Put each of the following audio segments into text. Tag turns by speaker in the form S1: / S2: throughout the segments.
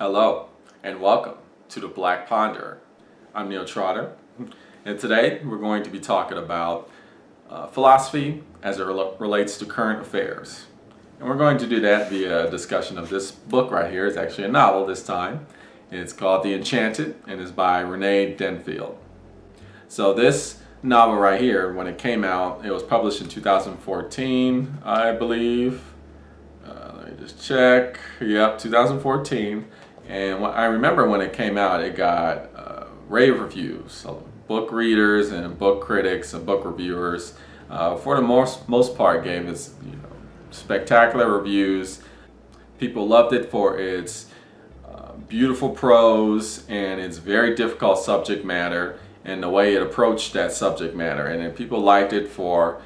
S1: Hello and welcome to the Black Ponderer. I'm Neil Trotter, and today we're going to be talking about philosophy as it relates to current affairs. And we're going to do that via a discussion of this book right here. It's actually a novel this time. It's called The Enchanted and is by Rene Denfeld. So this novel right here, when it came out, it was published in 2014, I believe. Let me just check. Yep, 2014. And I remember when it came out, it got rave reviews. So book readers and book critics and book reviewers, for the most part, gave it spectacular reviews. People loved it for its beautiful prose and its very difficult subject matter and the way it approached that subject matter. And then people liked it for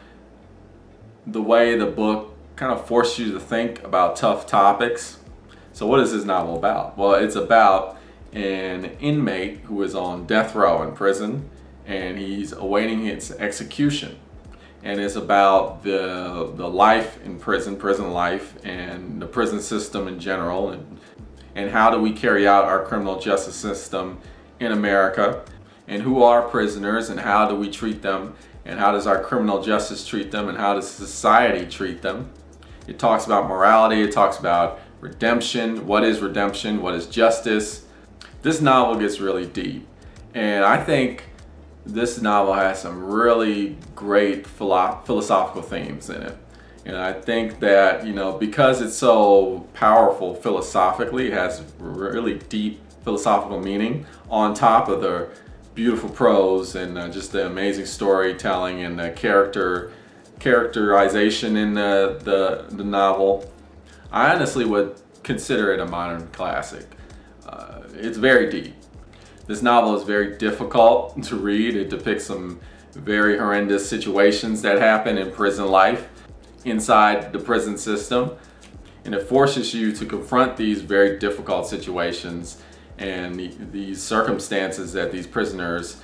S1: the way the book kind of forced you to think about tough topics. So what is this novel about? Well, it's about an inmate who is on death row in prison and he's awaiting his execution. And it's about the life in prison life, and the prison system in general, and how do we carry out our criminal justice system in America, and who are prisoners and how do we treat them, and how does our criminal justice treat them, and how does society treat them. It talks about morality, it talks about redemption, what is justice. This novel gets really deep, and I think this novel has some really great philosophical themes in it. And I think that, because it's so powerful philosophically, it has really deep philosophical meaning on top of the beautiful prose and just the amazing storytelling and the characterization in the novel. I honestly would consider it a modern classic. It's very deep. This novel is very difficult to read. It depicts some very horrendous situations that happen in prison life, inside the prison system, and it forces you to confront these very difficult situations and these circumstances that these prisoners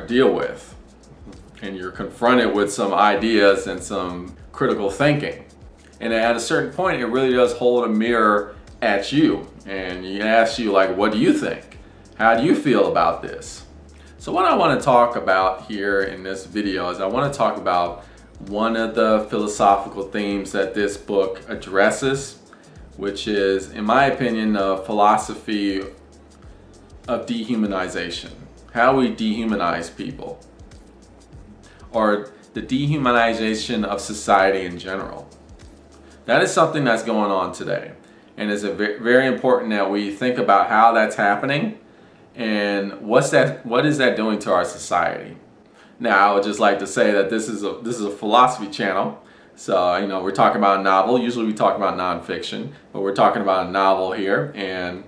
S1: deal with. And you're confronted with some ideas and some critical thinking. And at a certain point, it really does hold a mirror at you. And it asks you, what do you think? How do you feel about this? So what I want to talk about here in this video is I want to talk about one of the philosophical themes that this book addresses, which is, in my opinion, the philosophy of dehumanization. How we dehumanize people, or the dehumanization of society in general. That is something that's going on today, and it's very important that we think about how that's happening and what is that doing to our society. Now, I would just like to say that this is a philosophy channel, so we're talking about a novel. Usually we talk about nonfiction, but we're talking about a novel here, and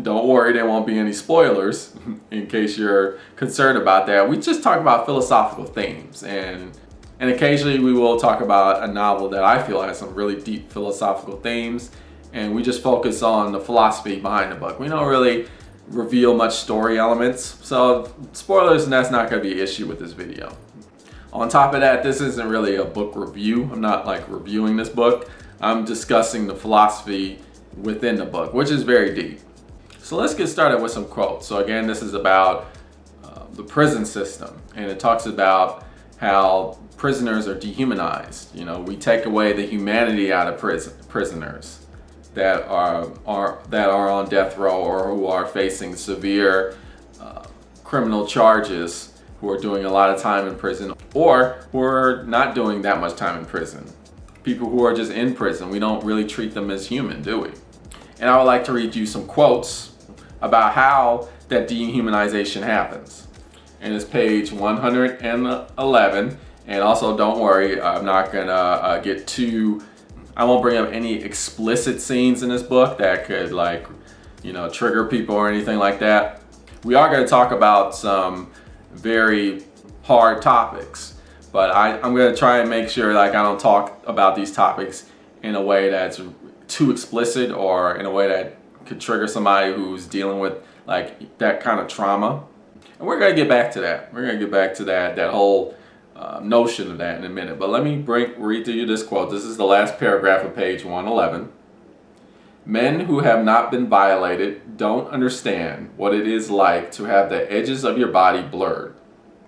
S1: don't worry, there won't be any spoilers in case you're concerned about that. We just talk about philosophical themes, and occasionally we will talk about a novel that I feel has some really deep philosophical themes, and we just focus on the philosophy behind the book. We don't really reveal much story elements, so spoilers, and that's not going to be an issue with this video. On top of that, this isn't really a book review. I'm not reviewing this book. I'm discussing the philosophy within the book, which is very deep. So let's get started with some quotes. So again, this is about the prison system, and it talks about how prisoners are dehumanized. We take away the humanity out of prisoners that are on death row, or who are facing severe criminal charges, who are doing a lot of time in prison, or who are not doing that much time in prison. People who are just in prison, we don't really treat them as human, do we? And I would like to read you some quotes about how that dehumanization happens. And it's page 111. And also, don't worry, I'm not gonna I won't bring up any explicit scenes in this book that could trigger people or anything like that. We are going to talk about some very hard topics, but I'm going to try and make sure I don't talk about these topics in a way that's too explicit, or in a way that could trigger somebody who's dealing with that kind of trauma. And we're going to get back to that. We're going to get back to that whole notion of that in a minute. But let me read to you this quote. This is the last paragraph of page 111. Men who have not been violated don't understand what it is like to have the edges of your body blurred,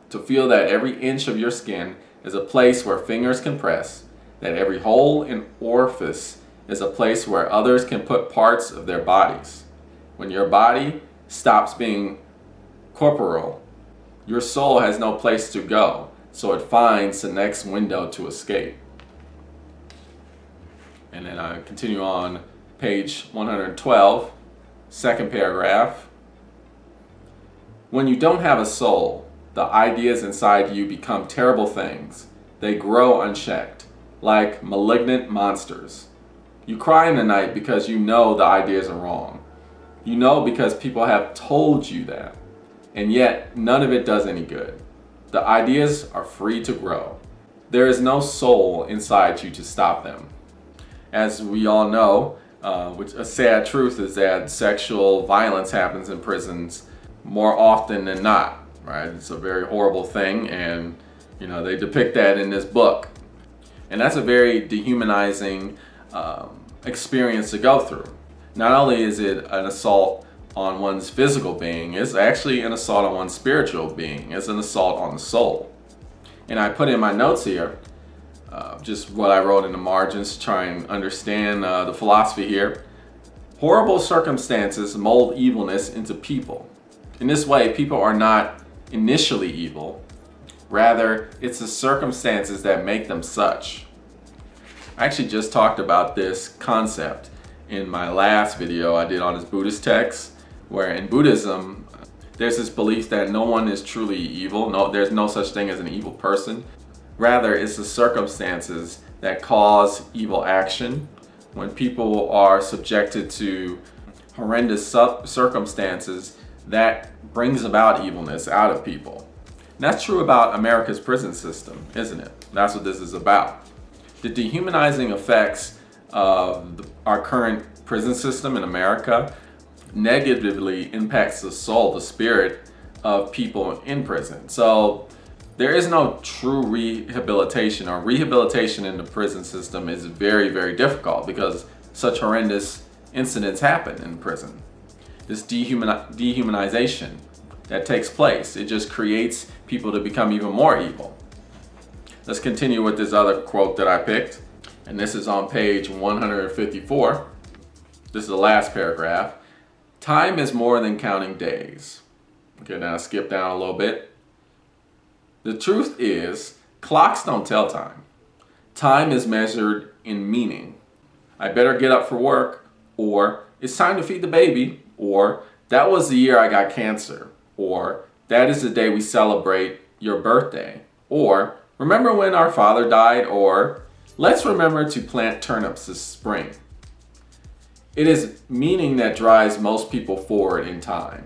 S1: to feel that every inch of your skin is a place where fingers can press, that every hole and orifice is a place where others can put parts of their bodies. When your body stops being corporeal, your soul has no place to go, so it finds the next window to escape. And then I continue on page 112, second paragraph. When you don't have a soul, the ideas inside you become terrible things. They grow unchecked, like malignant monsters. You cry in the night because you know the ideas are wrong. You know because people have told you that. And yet, none of it does any good. The ideas are free to grow. There is no soul inside you to stop them. As we all know, which a sad truth is that sexual violence happens in prisons more often than not, right? It's a very horrible thing, and they depict that in this book. And that's a very dehumanizing experience to go through. Not only is it an assault on one's physical being, it's actually an assault on one's spiritual being. It's an assault on the soul. And I put in my notes here just what I wrote in the margins to try and understand the philosophy here. Horrible circumstances mold evilness into people. In this way, people are not initially evil. Rather, it's the circumstances that make them such. I actually just talked about this concept in my last video I did on this Buddhist text, where in Buddhism, there's this belief that no one is truly evil. No, there's no such thing as an evil person. Rather, it's the circumstances that cause evil action. When people are subjected to horrendous circumstances, that brings about evilness out of people. And that's true about America's prison system, isn't it? That's what this is about. The dehumanizing effects of our current prison system in America negatively impacts the soul, the spirit of people in prison. So there is no true rehabilitation, or rehabilitation in the prison system is very, very difficult because such horrendous incidents happen in prison. This dehumanization that takes place, it just creates people to become even more evil. Let's continue with this other quote that I picked, and this is on page 154. This is the last paragraph. Time is more than counting days. Okay, now skip down a little bit. The truth is, clocks don't tell time. Time is measured in meaning. I better get up for work, or it's time to feed the baby, or that was the year I got cancer, or that is the day we celebrate your birthday, or remember when our father died, or let's remember to plant turnips this spring. It is meaning that drives most people forward in time,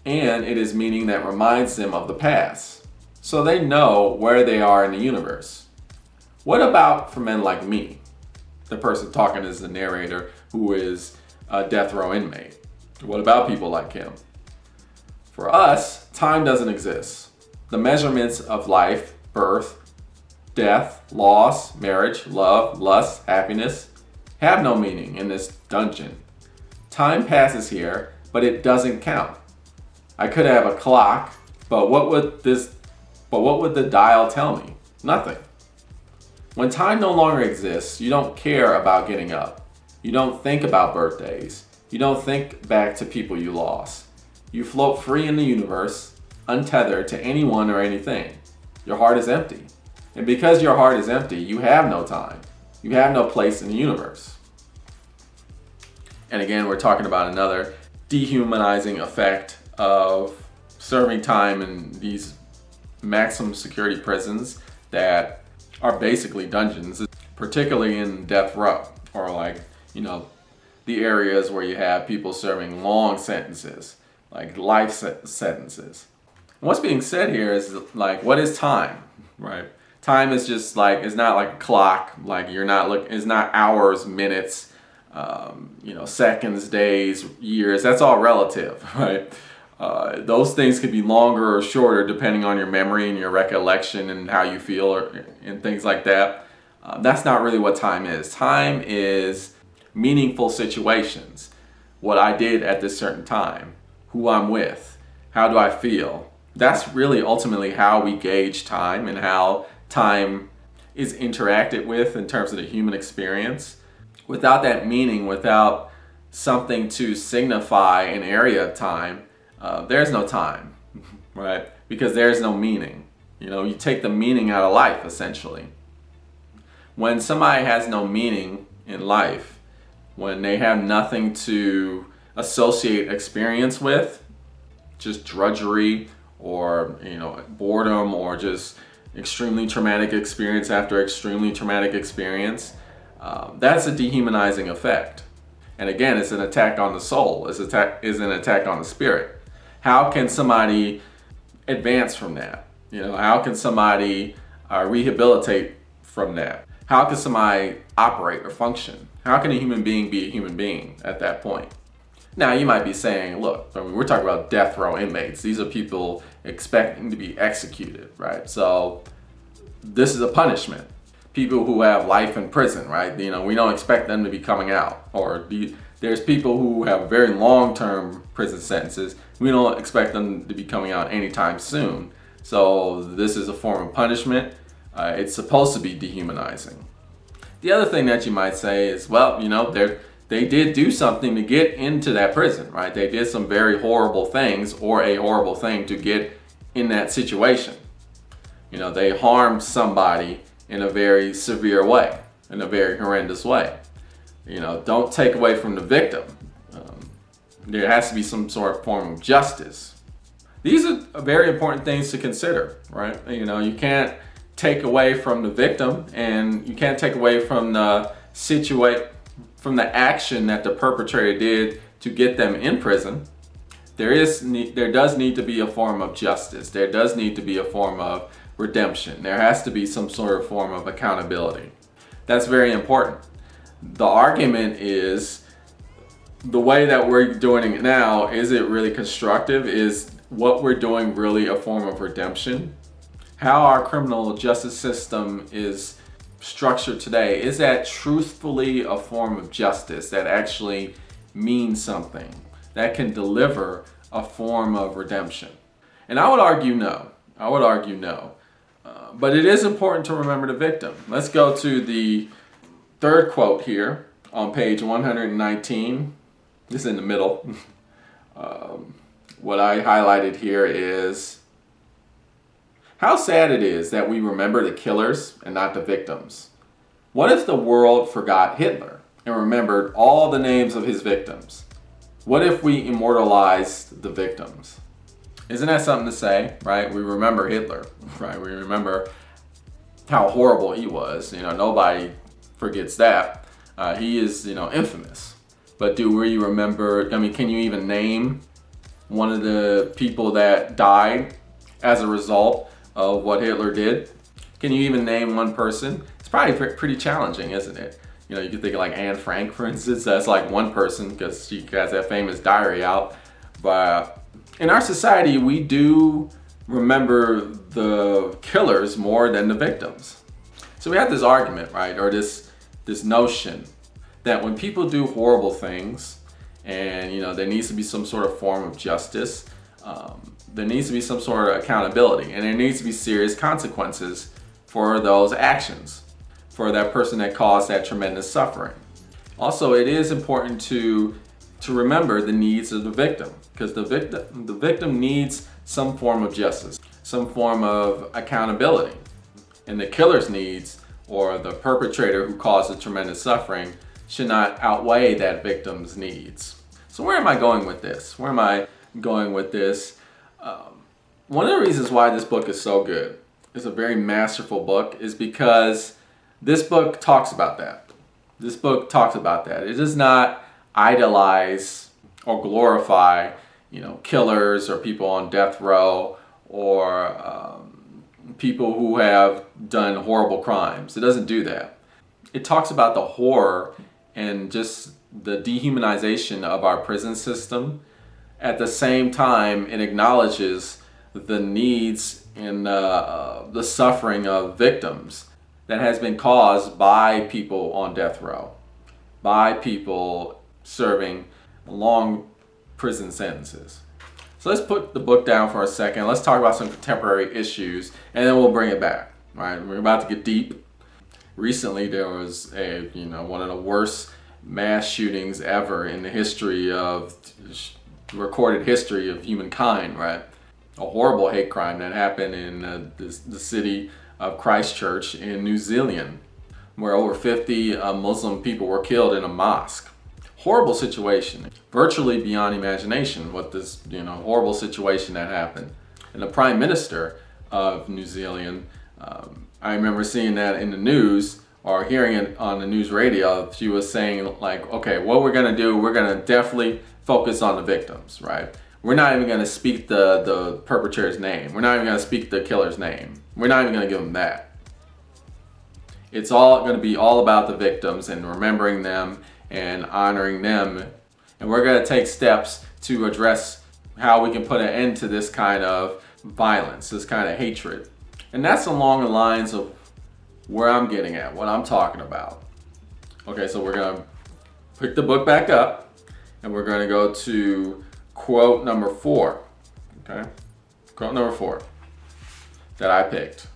S1: and it is meaning that reminds them of the past, so they know where they are in the universe. What about for men like me? The person talking is the narrator, who is a death row inmate. What about people like him? For us, time doesn't exist. The measurements of life, birth, death, loss, marriage, love, lust, happiness have no meaning in this dungeon. Time passes here, but it doesn't count. I could have a clock, but what would the dial tell me? Nothing. When time no longer exists, you don't care about getting up. You don't think about birthdays. You don't think back to people you lost. You float free in the universe, untethered to anyone or anything. Your heart is empty. And because your heart is empty, you have no time. You have no place in the universe. And again, we're talking about another dehumanizing effect of serving time in these maximum security prisons that are basically dungeons, particularly in death row, or the areas where you have people serving long sentences, like life sentences. And what's being said here is what is time, right? Time is just it's not like a clock, it's not hours, minutes, seconds, days, years. That's all relative, right? Those things could be longer or shorter depending on your memory and your recollection and how you feel and things like that. That's not really what time is. Time is meaningful situations. What I did at this certain time, who I'm with, how do I feel? That's really ultimately how we gauge time and how time is interacted with in terms of the human experience. Without that meaning, without something to signify an area of time, there's no time, right? Because there's no meaning. You take the meaning out of life, essentially. When somebody has no meaning in life, when they have nothing to associate experience with, just drudgery or boredom or just extremely traumatic experience after extremely traumatic experience, that's a dehumanizing effect. And again, it's an attack on the soul. It's an attack on the spirit. How can somebody advance from that? How can somebody rehabilitate from that? How can somebody operate or function? How can a human being be a human being at that point? Now, you might be saying, look, we're talking about death row inmates. These are people expecting to be executed, right? So this is a punishment. People who have life in prison, right? We don't expect them to be coming out. There's people who have very long-term prison sentences. We don't expect them to be coming out anytime soon. So this is a form of punishment. It's supposed to be dehumanizing. The other thing that you might say is, well, they did do something to get into that prison, right? They did some very horrible things or a horrible thing to get in that situation. They harmed somebody in a very severe way, in a very horrendous way. Don't take away from the victim. There has to be some sort of form of justice. These are very important things to consider, right? You can't take away from the victim, and you can't take away from the action that the perpetrator did to get them in prison. There does need to be a form of justice. There does need to be a form of redemption. There has to be some sort of form of accountability. That's very important. The argument is, the way that we're doing it now, is it really constructive? Is what we're doing really a form of redemption? How our criminal justice system is structured today, is that truthfully a form of justice that actually means something, that can deliver a form of redemption? And I would argue no. But it is important to remember the victim. Let's go to the third quote here on page 119. This is in the middle. What I highlighted here is, how sad it is that we remember the killers and not the victims. What if the world forgot Hitler and remembered all the names of his victims? What if we immortalized the victims? Isn't that something to say, right? We remember Hitler, right? We remember how horrible he was. Nobody forgets that. He is, infamous. But do we remember, can you even name one of the people that died as a result of what Hitler did? Can you even name one person? It's probably pretty challenging, isn't it? You can think of like Anne Frank, for instance. That's like one person because she has that famous diary out. But in our society, we do remember the killers more than the victims. So we have this argument, right? Or this notion that when people do horrible things, and there needs to be some sort of form of justice, there needs to be some sort of accountability, and there needs to be serious consequences for those actions, for that person that caused that tremendous suffering. Also, it is important to remember the needs of the victim, because the victim needs some form of justice, some form of accountability, and the killer's needs, or the perpetrator who caused the tremendous suffering, should not outweigh that victim's needs. So where am I going with this? One of the reasons why this book is so good, it's a very masterful book, is because this book talks about that. It does not idolize or glorify, killers or people on death row or people who have done horrible crimes. It doesn't do that. It talks about the horror and just the dehumanization of our prison system. At the same time, it acknowledges the needs and the suffering of victims that has been caused by people on death row, by people serving long prison sentences. So let's put the book down for a second. Let's talk about some contemporary issues, and then we'll bring it back. Right? We're about to get deep. Recently, there was one of the worst mass shootings ever in the history of recorded history of humankind. Right? A horrible hate crime that happened in the city of Christchurch in New Zealand, where over 50 Muslim people were killed in a mosque. Horrible situation, virtually beyond imagination. What this horrible situation that happened, and the Prime Minister of New Zealand. I remember seeing that in the news or hearing it on the news radio. She was saying like, okay, what we're gonna do, we're gonna definitely focus on the victims, right? We're not even gonna speak the perpetrator's name. We're not even gonna speak the killer's name. We're not even gonna give them that. It's all gonna be all about the victims and remembering them and honoring them. And we're gonna take steps to address how we can put an end to this kind of violence, this kind of hatred. And that's along the lines of where I'm getting at, what I'm talking about. Okay, so we're gonna pick the book back up and we're gonna go to quote number 4. Okay, quote number 4 that I picked.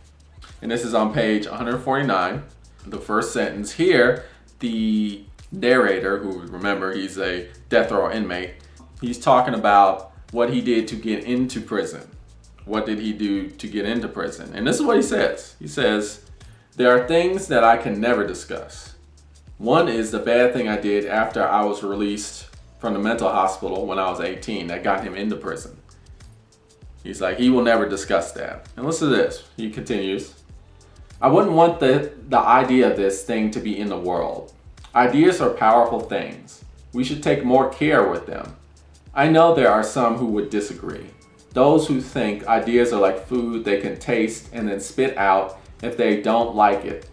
S1: And this is on page 149, the first sentence. Here, the narrator, who, remember, he's a death row inmate, he's talking about what he did to get into prison. What did he do to get into prison? And this is what he says. He says, there are things that I can never discuss. One is the bad thing I did after I was released from the mental hospital when I was 18 that got him into prison. He's like, he will never discuss that. And listen to this. He continues, I wouldn't want the idea of this thing to be in the world. Ideas are powerful things. We should take more care with them. I know there are some who would disagree. Those who think ideas are like food they can taste and then spit out if they don't like it.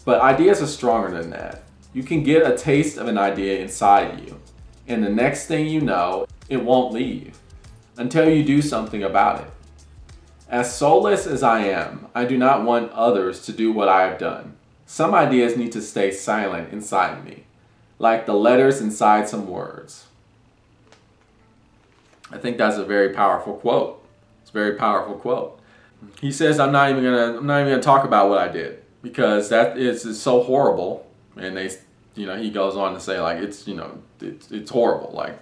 S1: But ideas are stronger than that. You can get a taste of an idea inside you, and the next thing you know, it won't leave until you do something about it. As soulless as I am, I do not want others to do what I have done. Some ideas need to stay silent inside me, like the letters inside some words. I think that's a very powerful quote. It's a very powerful quote. He says, I'm not even gonna talk about what I did because that is so horrible. And he goes on to say like it's horrible. Like,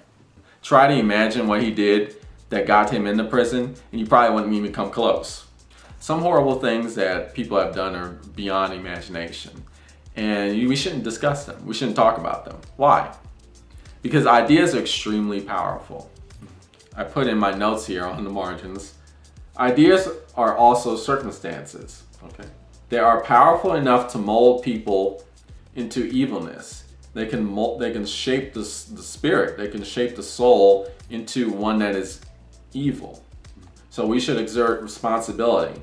S1: try to imagine what he did that got him into prison, and you probably wouldn't even come close. Some horrible things that people have done are beyond imagination, and we shouldn't discuss them. We shouldn't talk about them. Why? Because ideas are extremely powerful. I put in my notes here on the margins. Ideas are also circumstances. Okay, they are powerful enough to mold people into evilness. They can shape the spirit. They can shape the soul into one that is evil. So we should exert responsibility.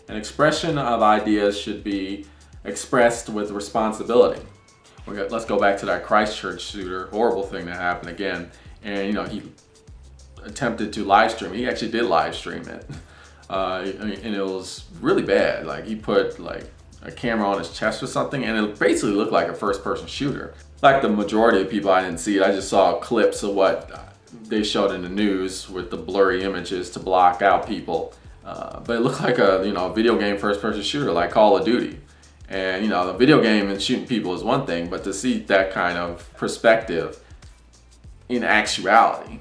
S1: An expression of ideas should be expressed with responsibility. Let's go back to that Christchurch shooter. Horrible thing that happened again. And he attempted to live stream. He actually did live stream it, and it was really bad. Like, he put like a camera on his chest or something, and it basically looked like a first-person shooter. Like the majority of people, I didn't see it. I just saw clips of what they showed in the news with the blurry images to block out people. But it looked like a video game first-person shooter, like Call of Duty. And the video game and shooting people is one thing, but to see that kind of perspective in actuality.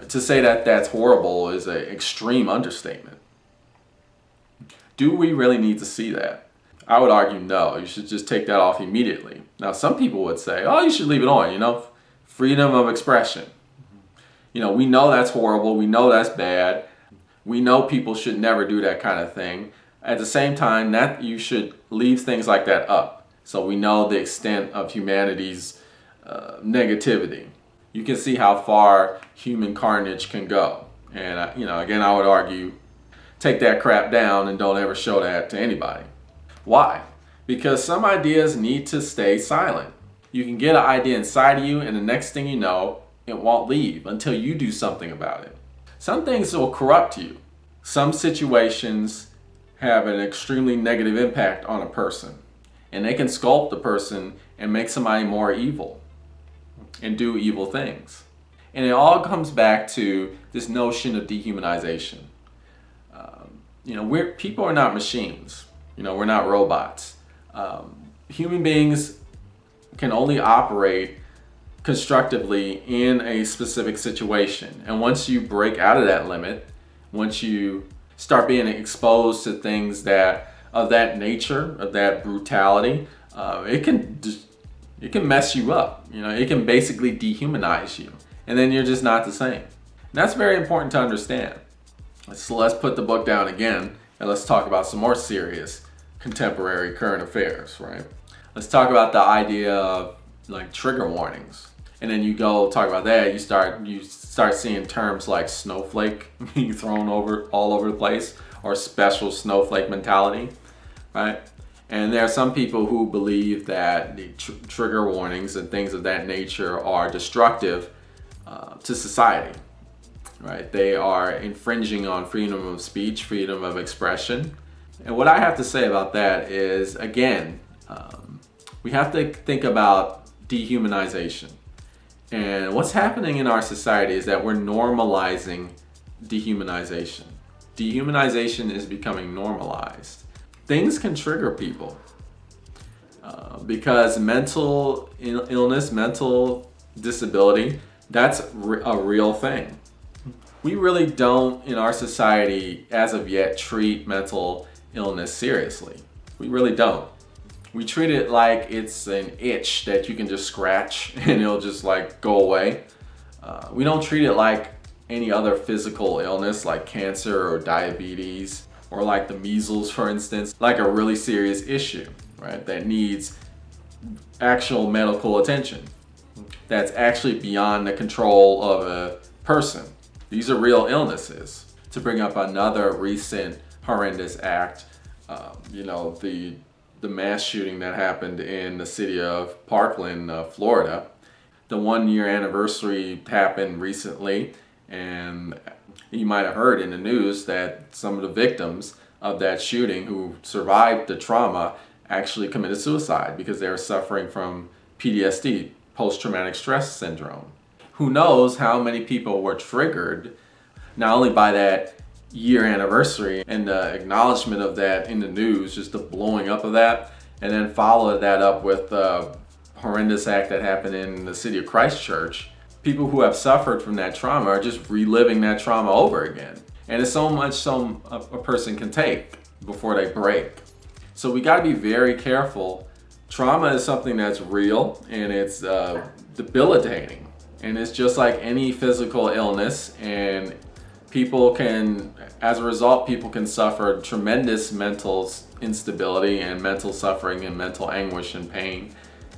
S1: To say that that's horrible is an extreme understatement. Do we really need to see that? I would argue no. You should just take that off immediately. Now, some people would say, oh, you should leave it on, freedom of expression. We know that's horrible. We know that's bad. We know people should never do that kind of thing. At the same time, that you should leave things like that up, so we know the extent of humanity's negativity. You can see how far human carnage can go. And, again, I would argue, take that crap down and don't ever show that to anybody. Why? Because some ideas need to stay silent. You can get an idea inside of you, and the next thing you know, it won't leave until you do something about it. Some things will corrupt you. Some situations have an extremely negative impact on a person. and they can sculpt the person and make somebody more evil and do evil things. And it all comes back to this notion of dehumanization. People are not machines. We're not robots. Human beings can only operate constructively in a specific situation. And once you break out of that limit, once you start being exposed to things that of that nature, of that brutality, it can mess you up. It can basically dehumanize you, and then you're just not the same. And that's very important to understand. So let's put the book down again, and let's talk about some more serious contemporary current affairs, right? Let's talk about the idea of like trigger warnings. And then you go talk about that, you start seeing terms like snowflake being thrown all over the place, or special snowflake mentality, right? And there are some people who believe that the trigger warnings and things of that nature are destructive to society, right? They are infringing on freedom of speech, freedom of expression. And what I have to say about that is, again, we have to think about dehumanization. And what's happening in our society is that we're normalizing dehumanization. Dehumanization is becoming normalized. Things can trigger people because mental illness, mental disability, that's a real thing. We really don't, in our society, as of yet, treat mental illness seriously. We really don't. We treat it like it's an itch that you can just scratch and it'll just like go away. We don't treat it like any other physical illness like cancer or diabetes or like the measles, for instance, like a really serious issue, right? That needs actual medical attention. That's actually beyond the control of a person. These are real illnesses. To bring up another recent horrendous act, the mass shooting that happened in the city of Parkland, Florida. The 1-year anniversary happened recently, and you might have heard in the news that some of the victims of that shooting who survived the trauma actually committed suicide because they were suffering from PTSD, post-traumatic stress syndrome. Who knows how many people were triggered not only by that year anniversary and the acknowledgement of that in the news, just the blowing up of that, and then followed that up with the horrendous act that happened in the city of Christchurch. People who have suffered from that trauma are just reliving that trauma over again. And it's so much a person can take before they break. So we got to be very careful. Trauma is something that's real and it's debilitating. And it's just like any physical illness, and as a result, people can suffer tremendous mental instability and mental suffering and mental anguish and pain.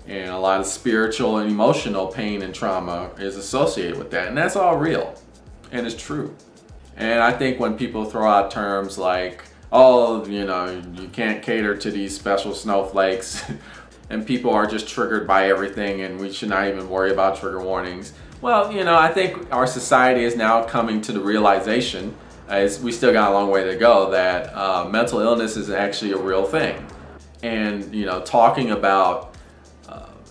S1: And a lot of spiritual and emotional pain and trauma is associated with that. And that's all real and it's true. And I think when people throw out terms like, you can't cater to these special snowflakes and people are just triggered by everything and we should not even worry about trigger warnings. Well, I think our society is now coming to the realization, as we still got a long way to go, that mental illness is actually a real thing. And, talking about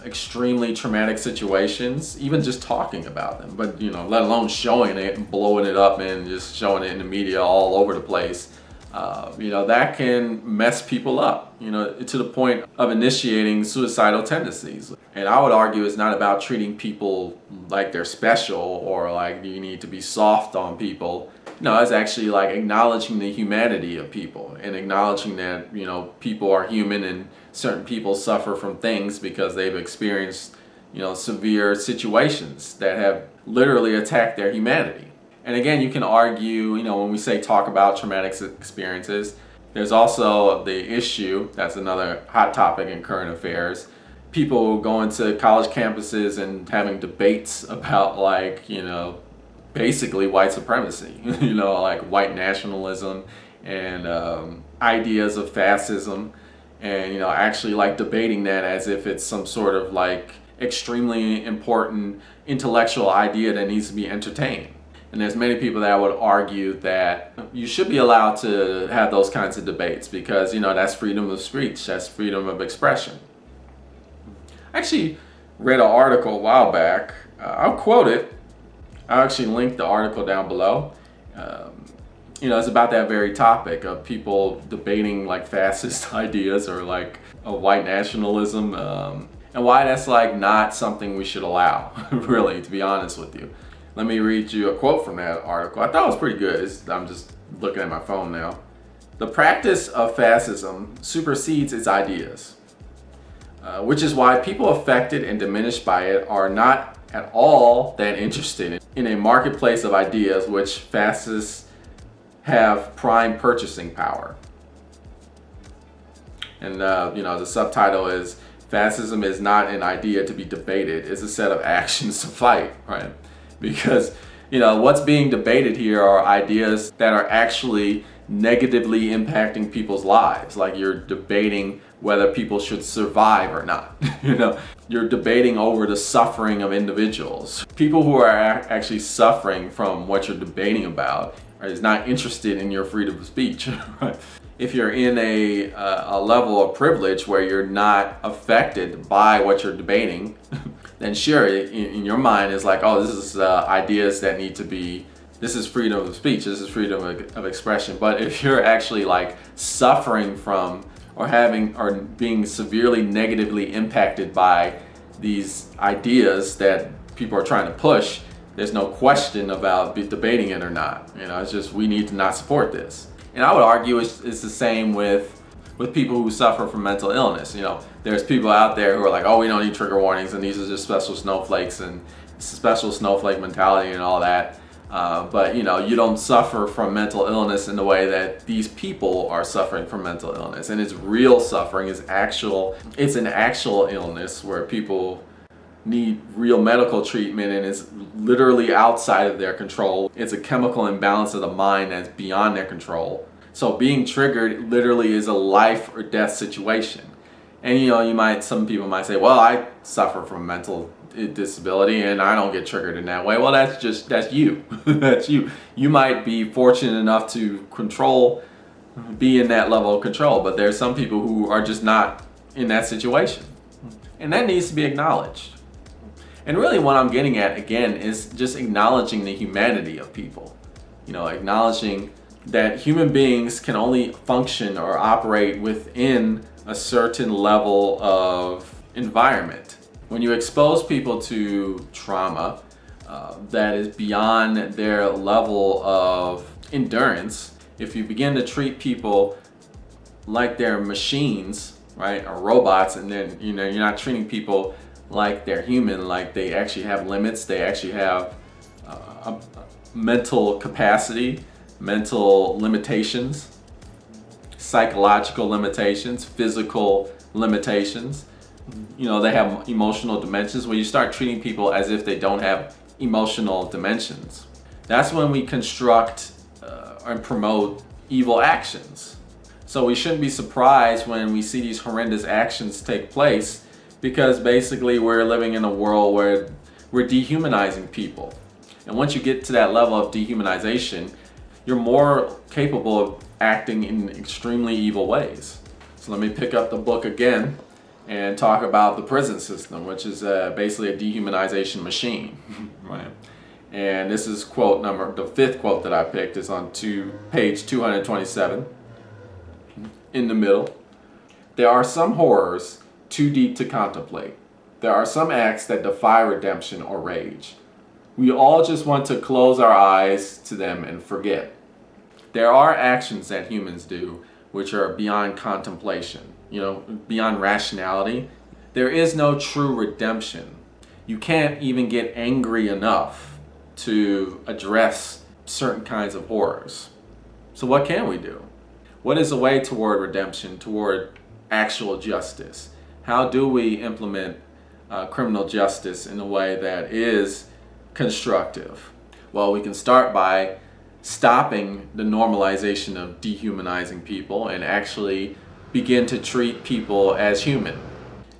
S1: extremely traumatic situations, even just talking about them, but, let alone showing it and blowing it up and just showing it in the media all over the place, that can mess people up, to the point of initiating suicidal tendencies. And I would argue it's not about treating people like they're special or like you need to be soft on people. No, it's actually like acknowledging the humanity of people and acknowledging that, people are human and certain people suffer from things because they've experienced, severe situations that have literally attacked their humanity. And again, you can argue, when we say talk about traumatic experiences, there's also the issue, that's another hot topic in current affairs, people going to college campuses and having debates about basically white supremacy, like white nationalism and ideas of fascism, and actually debating that as if it's some sort of extremely important intellectual idea that needs to be entertained. And there's many people that would argue that you should be allowed to have those kinds of debates because, that's freedom of speech, that's freedom of expression. I actually read an article a while back. I'll quote it. I'll actually link the article down below. It's about that very topic of people debating like fascist ideas or like a white nationalism, and why that's like not something we should allow, really, to be honest with you. Let me read you a quote from that article. I thought it was pretty good. I'm just looking at my phone now. The practice of fascism supersedes its ideas, which is why people affected and diminished by it are not at all that interested in a marketplace of ideas which fascists have prime purchasing power. And the subtitle is Fascism is not an idea to be debated, it's a set of actions to fight, right? Because what's being debated here are ideas that are actually negatively impacting people's lives. Like you're debating whether people should survive or not. You're debating over the suffering of individuals. People who are actually suffering from what you're debating about is not interested in your freedom of speech. Right? If you're in a level of privilege where you're not affected by what you're debating, then sure, in your mind is like, oh, this is ideas that need to be, this is freedom of speech, this is freedom of expression. But if you're actually like suffering from or being severely negatively impacted by these ideas that people are trying to push, there's no question about debating it or not. It's just we need to not support this. And I would argue it's the same with people who suffer from mental illness. There's people out there who are like, oh, we don't need trigger warnings and these are just special snowflakes and special snowflake mentality and all that. But you don't suffer from mental illness in the way that these people are suffering from mental illness. And it's real suffering, it's an actual illness where people need real medical treatment and it's literally outside of their control. It's a chemical imbalance of the mind that's beyond their control. So being triggered literally is a life or death situation. And some people might say, well, I suffer from mental disability and I don't get triggered in that way. Well, that's you. That's you. You might be fortunate enough to be in that level of control, but there's some people who are just not in that situation. And that needs to be acknowledged. And really what I'm getting at, again, is just acknowledging the humanity of people. Acknowledging that human beings can only function or operate within a certain level of environment. When you expose people to trauma that is beyond their level of endurance, if you begin to treat people like they're machines, right, or robots, and then you're not treating people like they're human, like they actually have limits, they actually have a mental capacity, mental limitations, psychological limitations, physical limitations. They have emotional dimensions. When you start treating people as if they don't have emotional dimensions, that's when we construct and promote evil actions. So we shouldn't be surprised when we see these horrendous actions take place, because basically we're living in a world where we're dehumanizing people. And once you get to that level of dehumanization, you're more capable of acting in extremely evil ways. So let me pick up the book again and talk about the prison system, which is basically a dehumanization machine, right? And this is the fifth quote that I picked is on page 227, in the middle. There are some horrors too deep to contemplate. There are some acts that defy redemption or rage. We all just want to close our eyes to them and forget. There are actions that humans do which are beyond contemplation, beyond rationality. There is no true redemption. You can't even get angry enough to address certain kinds of horrors. So what can we do? What is the way toward redemption, toward actual justice? How do we implement criminal justice in a way that is constructive? Well, we can start by stopping the normalization of dehumanizing people and actually begin to treat people as human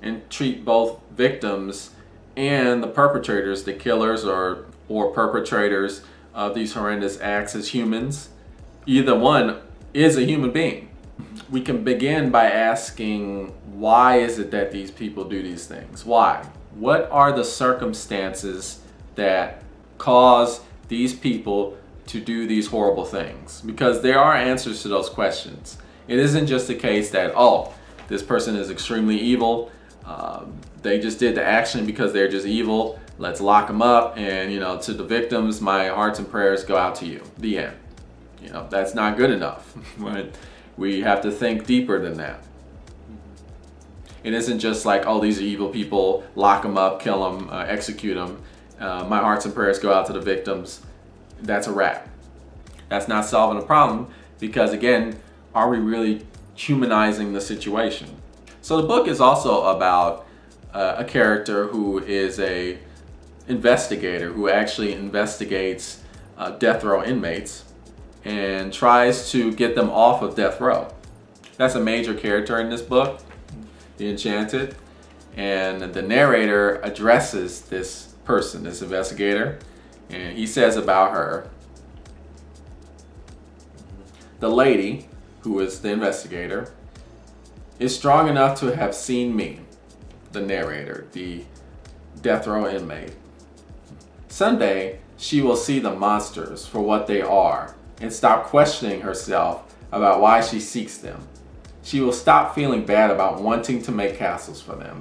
S1: and treat both victims and the perpetrators, the killers or perpetrators of these horrendous acts as humans. Either one is a human being. We can begin by asking, why is it that these people do these things? Why? What are the circumstances that cause these people to do these horrible things? Because there are answers to those questions. It isn't just a case that, oh, this person is extremely evil. They just did the action because they're just evil. Let's lock them up. And, to the victims, my hearts and prayers go out to you. The end. That's not good enough. Right? We have to think deeper than that. It isn't just like, oh, these are evil people, lock them up, kill them, execute them. My hearts and prayers go out to the victims. That's a wrap. That's not solving the problem because, again, are we really humanizing the situation? So the book is also about a character who is a investigator who actually investigates death row inmates and tries to get them off of death row. That's a major character in this book, The Enchanted, and the narrator addresses this person, this investigator, and he says about her, the lady, who is the investigator, is strong enough to have seen me, the narrator, the death row inmate. Someday, she will see the monsters for what they are and stop questioning herself about why she seeks them. She will stop feeling bad about wanting to make castles for them.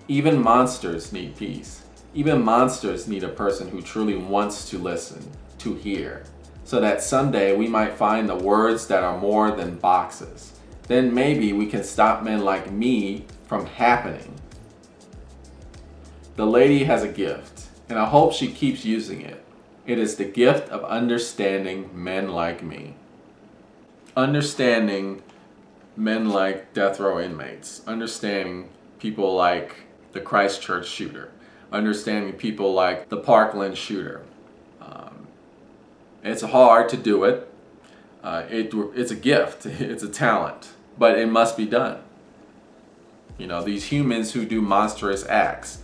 S1: Even monsters need peace. Even monsters need a person who truly wants to listen, to hear, so that someday we might find the words that are more than boxes. Then maybe we can stop men like me from happening. The lady has a gift, and I hope she keeps using it. It is the gift of understanding men like me. Understanding men like death row inmates. Understanding people like the Christchurch shooter. Understanding people like the Parkland shooter. It's hard to do it. It's a gift. It's a talent. But it must be done. These humans who do monstrous acts,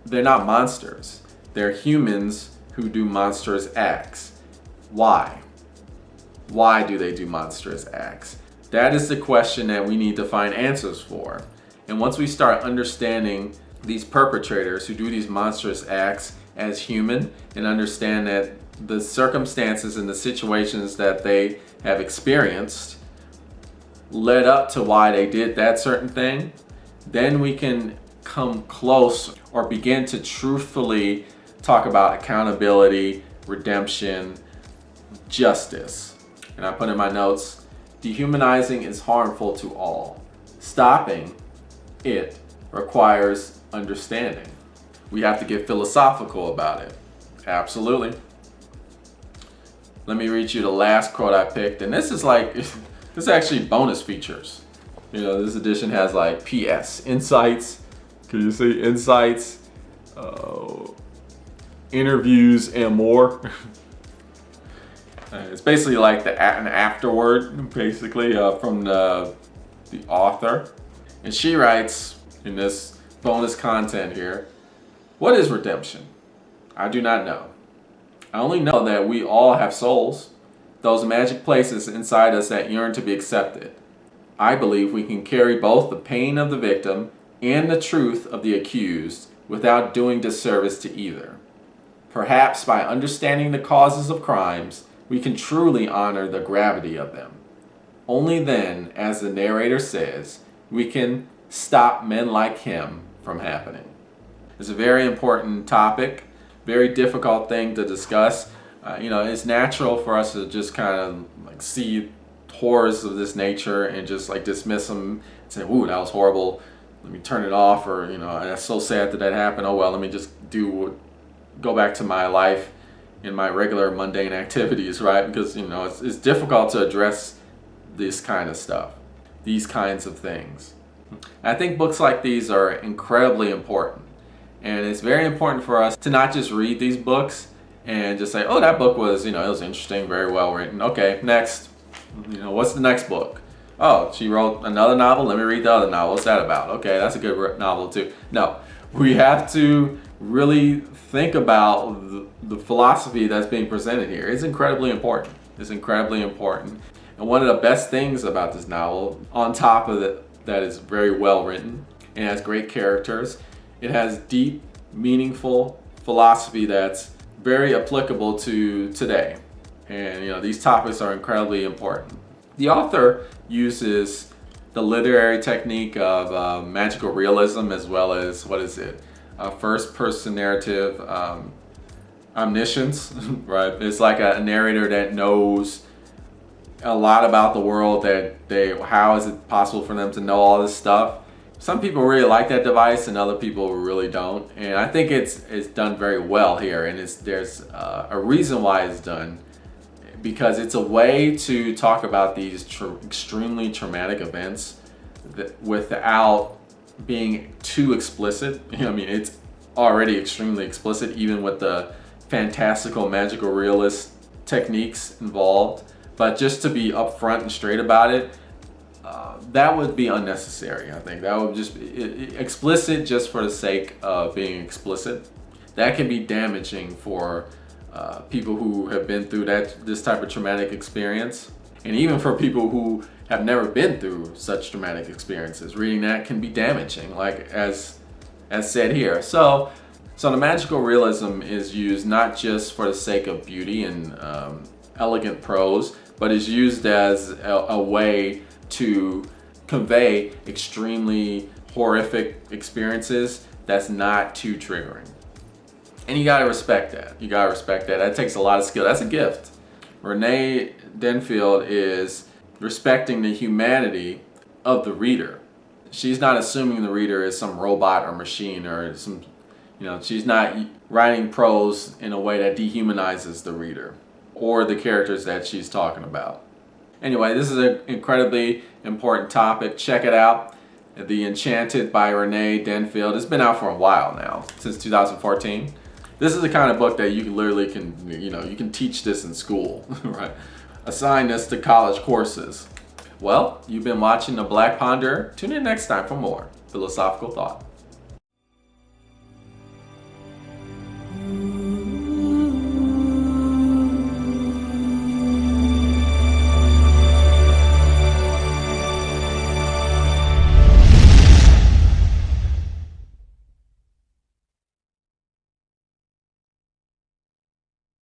S1: they're not monsters. They're humans who do monstrous acts. Why? Why do they do monstrous acts? That is the question that we need to find answers for. And once we start understanding these perpetrators who do these monstrous acts as human and understand that the circumstances and the situations that they have experienced led up to why they did that certain thing, then we can come close or begin to truthfully talk about accountability, redemption, justice. And I put in my notes, dehumanizing is harmful to all. Stopping it requires understanding. We have to get philosophical about it. Absolutely. Let me read you the last quote I picked, and this is actually bonus features. This edition has like PS, insights. Can you see insights, interviews, and more? It's basically like an afterword, basically, from the author. And she writes in this bonus content here, what is redemption? I do not know. I only know that we all have souls, those magic places inside us that yearn to be accepted. I believe we can carry both the pain of the victim and the truth of the accused without doing disservice to either. Perhaps by understanding the causes of crimes, we can truly honor the gravity of them. Only then, as the narrator says, we can stop men like him from happening. It's a very important topic, very difficult thing to discuss. It's natural for us to just kind of see horrors of this nature and just dismiss them and say, ooh, that was horrible. Let me turn it off, or, that's so sad that happened. Oh, well, let me just go back to my life in my regular mundane activities, right? Because, it's difficult to address this kind of stuff, these kinds of things. I think books like these are incredibly important. And it's very important for us to not just read these books and just say, oh, that book was, it was interesting, very well written. Okay, next. What's the next book? Oh, she wrote another novel. Let me read the other novel. What's that about? Okay, that's a good novel too. No, we have to really think about the philosophy that's being presented here. It's incredibly important. It's incredibly important. And one of the best things about this novel, on top of that is very well written and has great characters, it has deep, meaningful philosophy that's very applicable to today. And these topics are incredibly important. The author uses the literary technique of magical realism, as well as, first person narrative omniscience, right? It's like a narrator that knows a lot about the world, how is it possible for them to know all this stuff? Some people really like that device and other people really don't. And I think it's done very well here, and there's a reason why it's done, because it's a way to talk about these extremely traumatic events without being too explicit. I mean, it's already extremely explicit, even with the fantastical, magical realist techniques involved. But just to be upfront and straight about it, that would be unnecessary. I think that would just be explicit just for the sake of being explicit. That can be damaging for people who have been through this type of traumatic experience, and even for people who have never been through such traumatic experiences. Reading that can be damaging, like as said here. So the magical realism is used not just for the sake of beauty and elegant prose, but is used as a way to convey extremely horrific experiences that's not too triggering. And you gotta respect that. That takes a lot of skill. That's a gift. Rene Denfeld is respecting the humanity of the reader. She's not assuming the reader is some robot or machine or some, she's not writing prose in a way that dehumanizes the reader or the characters that she's talking about. Anyway, this is an incredibly important topic. Check it out. The Enchanted by Rene Denfeld. It's been out for a while now, since 2014. This is the kind of book that you literally you can teach this in school, right? Assign this to college courses. Well, you've been watching The Black Ponder. Tune in next time for more philosophical thought.